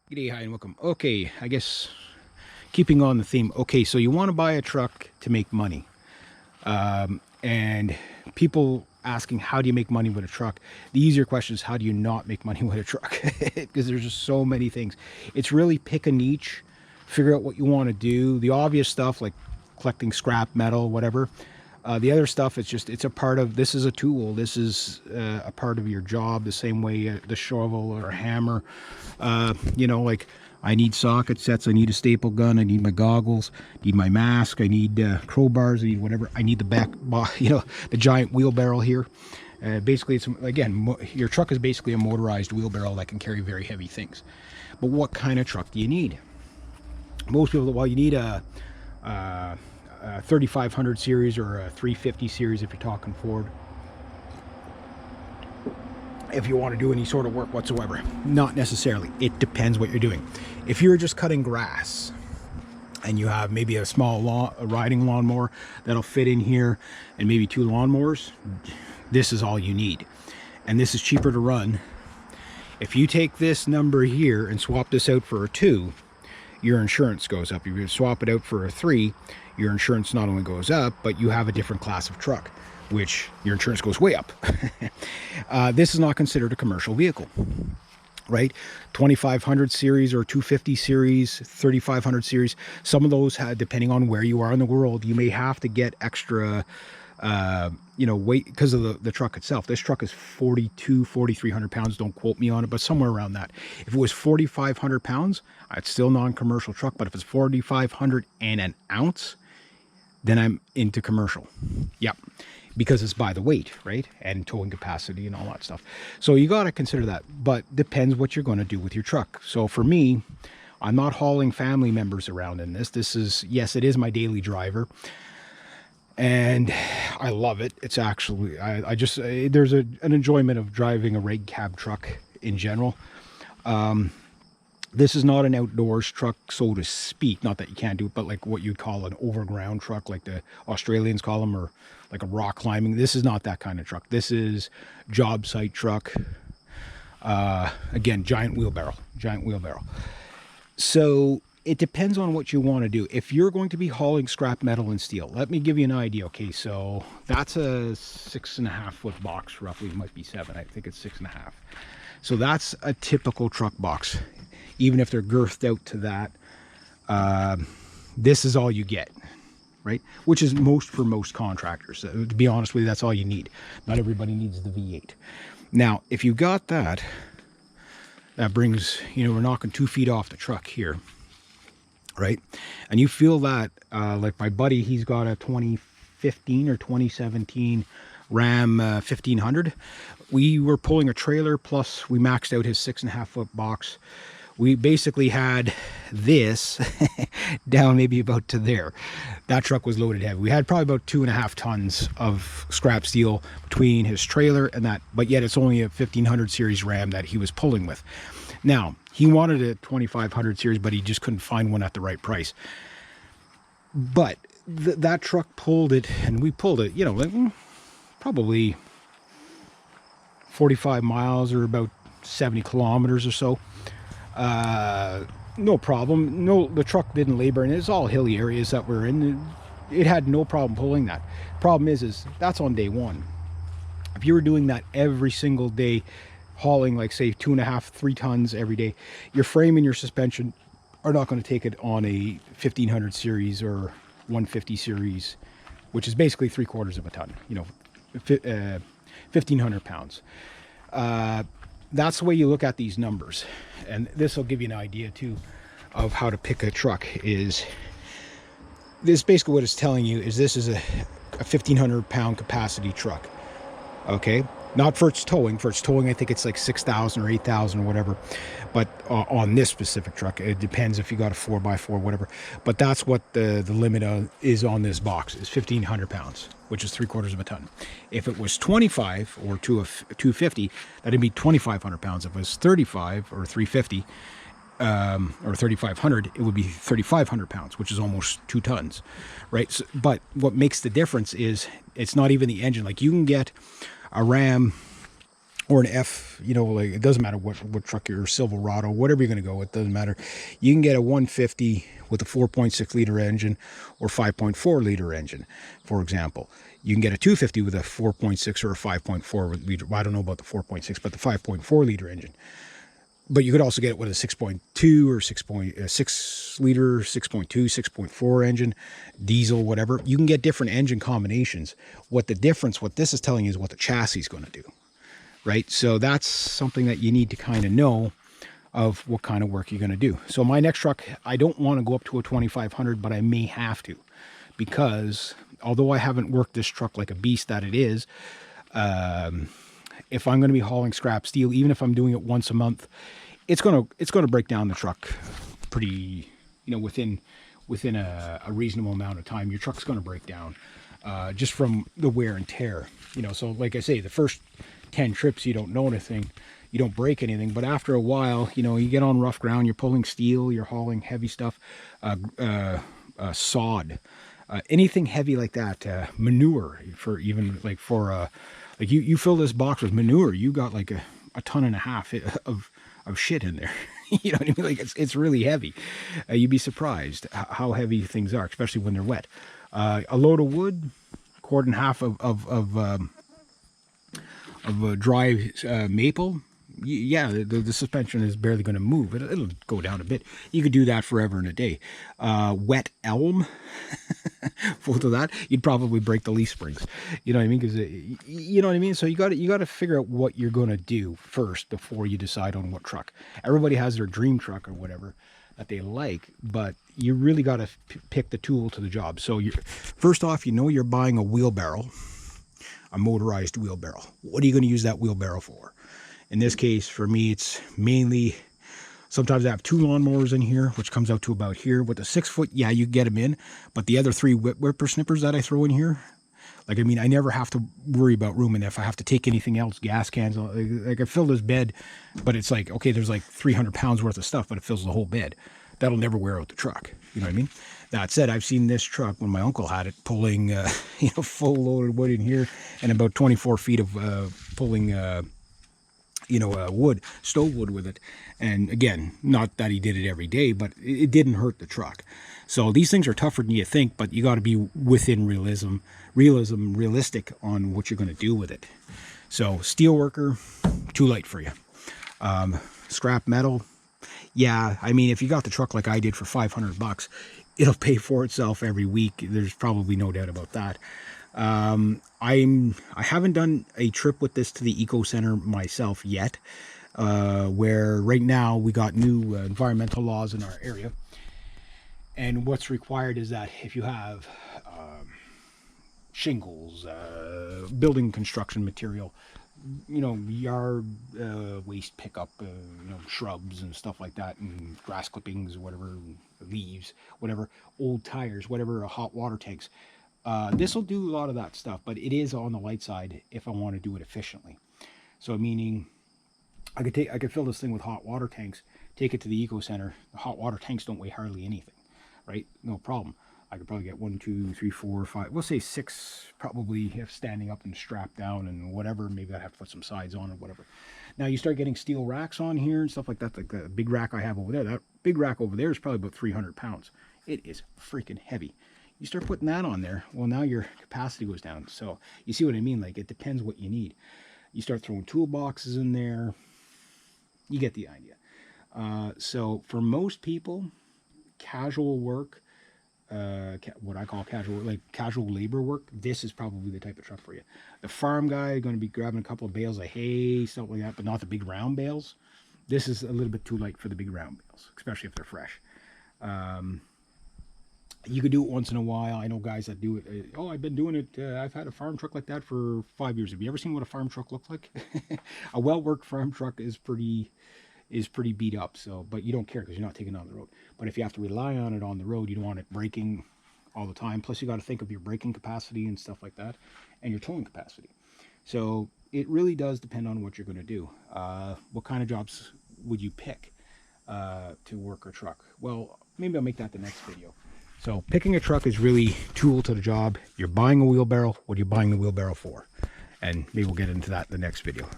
G'day, hi, and welcome. Okay, I guess keeping on the theme. Okay, so you want to buy a truck to make money. And people asking, how do you make money with a truck? The easier question is, how do you not make money with a truck? Because there's just so many things. It's really pick a niche, figure out what you want to do. The obvious stuff like collecting scrap metal, whatever. The other stuff, it's just, it's a part of, this is a tool. This is a part of your job, the same way the shovel or a hammer. Like I need socket sets, I need a staple gun, I need my goggles, I need my mask, I need crowbars, I need whatever. I need the the giant wheelbarrow here. Basically, it's, again, your truck is basically a motorized wheelbarrow that can carry very heavy things. But what kind of truck do you need? Most people, well, you need a 3500 series or a 350 series if you're talking Ford, if you want to do any sort of work whatsoever. Not necessarily. It depends what you're doing. If you're just cutting grass and you have maybe a small riding lawnmower that'll fit in here and maybe two lawnmowers, this is all you need. And this is cheaper to run. If you take this number here and swap this out for a 2, your insurance goes up. If you swap it out for a 3, your insurance not only goes up, but you have a different class of truck, which your insurance goes way up. This is not considered a commercial vehicle, right? 2500 series or 250 series, 3500 series. Some of those, depending on where you are in the world, you may have to get extra weight because of the truck itself. This truck is 4,300 pounds. Don't quote me on it, but somewhere around that. If it was 4,500 pounds, it's still non-commercial truck. But if it's 4,500 and an ounce, then I'm into commercial. Yep. Because it's by the weight, right? And towing capacity and all that stuff. So you got to consider that, but depends what you're going to do with your truck. So for me, I'm not hauling family members around in this. This is, yes, it is my daily driver. And I love it. It's actually, I just, there's an enjoyment of driving a rig cab truck in general. This is not an outdoors truck, so to speak. Not that you can't do it, but like what you'd call an overground truck, like the Australians call them, or like a rock climbing. This is not that kind of truck. This is job site truck. Again, giant wheelbarrow. So it depends on what you want to do. If you're going to be hauling scrap metal and steel, let me give you an idea. Okay, so that's a 6.5 foot box, roughly. It might be 7. I think it's 6.5. So that's a typical truck box. Even if they're girthed out to that, this is all you get, right? Which is for most contractors. To be honest with you, that's all you need. Not everybody needs the V8. Now, if you got that, that brings, we're knocking 2 feet off the truck here, right? And you feel that, like my buddy, he's got a 2015 or 2017 Ram 1500. We were pulling a trailer, plus we maxed out his 6.5 foot box. We basically had this down maybe about to there. That truck was loaded heavy. We had probably about 2.5 tons of scrap steel between his trailer and that, but yet it's only a 1500 series Ram that he was pulling with. Now, he wanted a 2500 series, but he just couldn't find one at the right price. But that truck pulled it, and we pulled it, like, probably 45 miles or about 70 kilometers or so. No problem. No, the truck didn't labor, and it's all hilly areas that we're in. It had no problem pulling that. Problem is that's on day one. If you were doing that every single day, hauling like say 2.5, 3 tons every day, your frame and your suspension are not going to take it on a 1500 series or 150 series, which is basically 3/4 of a ton. 1,500 pounds. That's the way you look at these numbers, and this will give you an idea too of how to pick a truck. Is this basically what it's telling you is this is a 1,500 pound capacity truck, okay? Not for its towing. For its towing, I think it's like 6,000 or 8,000 or whatever. But on this specific truck, it depends if you got a 4x4, whatever. But that's what the limit is on this box, is 1,500 pounds, which is 3/4 of a ton. If it was 25 or 250, that'd be 2,500 pounds. If it was 35 or 350 or 3,500, it would be 3,500 pounds, which is almost 2 tons, right? So, but what makes the difference is it's not even the engine. Like you can get a Ram or an F, you know, like it doesn't matter what truck you're, Silverado, whatever you're going to go with, doesn't matter. You can get a 150 with a 4.6 liter engine or 5.4 liter engine, for example. You can get a 250 with a 4.6 or a 5.4 liter. Well, I don't know about the 4.6, but the 5.4 liter engine. But you could also get it with a 6.2 or 6.6 liter, 6.2, 6.4 engine, diesel, whatever. You can get different engine combinations. What this is telling you is what the chassis is going to do, right? So that's something that you need to kind of know of what kind of work you're going to do. So my next truck, I don't want to go up to a 2500, but I may have to, because although I haven't worked this truck like a beast that it is, if I'm going to be hauling scrap steel, even if I'm doing it once a month, it's going to break down the truck pretty, you know, within a reasonable amount of time. Your truck's going to break down just from the wear and tear, you know. So like I say, the first 10 trips you don't know anything, you don't break anything, but after a while, you know, you get on rough ground, you're pulling steel, you're hauling heavy stuff, sod, anything heavy like that, manure, for even like for like you fill this box with manure, you got like a 1.5 tons of shit in there. You know what I mean? Like it's really heavy. You'd be surprised how heavy things are, especially when they're wet. A load of wood, 1.25 of dry maple. Yeah, the suspension is barely going to move. It'll go down a bit. You could do that forever and a day. Wet elm, full to that, you'd probably break the leaf springs. You know what I mean? Because you know what I mean. So you got to figure out what you're going to do first before you decide on what truck. Everybody has their dream truck or whatever that they like, but you really got to pick the tool to the job. So first off, you know, you're buying a wheelbarrow, a motorized wheelbarrow. What are you going to use that wheelbarrow for? In this case, for me, it's mainly, sometimes I have 2 lawnmowers in here, which comes out to about here. With a 6-foot, yeah, you get them in, but the other 3 whippersnippers that I throw in here, like, I mean, I never have to worry about room. And if I have to take anything else, gas cans, like I fill this bed, but it's like, okay, there's like 300 pounds worth of stuff, but it fills the whole bed. That'll never wear out the truck. You know what I mean? That said, I've seen this truck when my uncle had it pulling, you know, full loaded wood in here, and about 24 feet of pulling, you know, wood, stove wood with it. And again, not that he did it every day, but it didn't hurt the truck. So these things are tougher than you think, but you got to be within realistic on what you're going to do with it. So steelworker, too late for you. Scrap metal, yeah, I mean, if you got the truck like I did for $500, it'll pay for itself every week. There's probably no doubt about that. I haven't done a trip with this to the Eco Center myself yet, where right now we got new environmental laws in our area. And what's required is that if you have shingles, building construction material, you know, yard waste pickup, you know, shrubs and stuff like that, and grass clippings, whatever, leaves, whatever, old tires, whatever, hot water tanks. This will do a lot of that stuff, but it is on the light side if I want to do it efficiently. So meaning I could fill this thing with hot water tanks, take it to the Eco Center. The hot water tanks don't weigh hardly anything, right? No problem. I could probably get 1, 2, 3, 4, 5, we'll say 6, probably, if standing up and strapped down and whatever. Maybe I'd have to put some sides on or whatever. Now you start getting steel racks on here and stuff like that. Like the big rack I have over there, that big rack over there is probably about 300 pounds. It is freaking heavy. You start putting that on there, well, now your capacity goes down. So you see what I mean? Like, it depends what you need. You start throwing toolboxes in there, you get the idea. So for most people, casual work, what I call casual, like casual labor work, this is probably the type of truck for you. The farm guy going to be grabbing a couple of bales of hay, stuff like that, but not the big round bales. This is a little bit too light for the big round bales, especially if they're fresh. You could do it once in a while. I know guys that do it. Oh, I've been doing it. I've had a farm truck like that for 5 years. Have you ever seen what a farm truck looks like? A well-worked farm truck is pretty beat up. So, but you don't care because you're not taking it on the road. But if you have to rely on it on the road, you don't want it braking all the time. Plus, you got to think of your braking capacity and stuff like that, and your towing capacity. So it really does depend on what you're going to do. What kind of jobs would you pick to work a truck? Well, maybe I'll make that the next video. So picking a truck is really tool to the job. You're buying a wheelbarrow. What are you buying the wheelbarrow for? And maybe we'll get into that in the next video.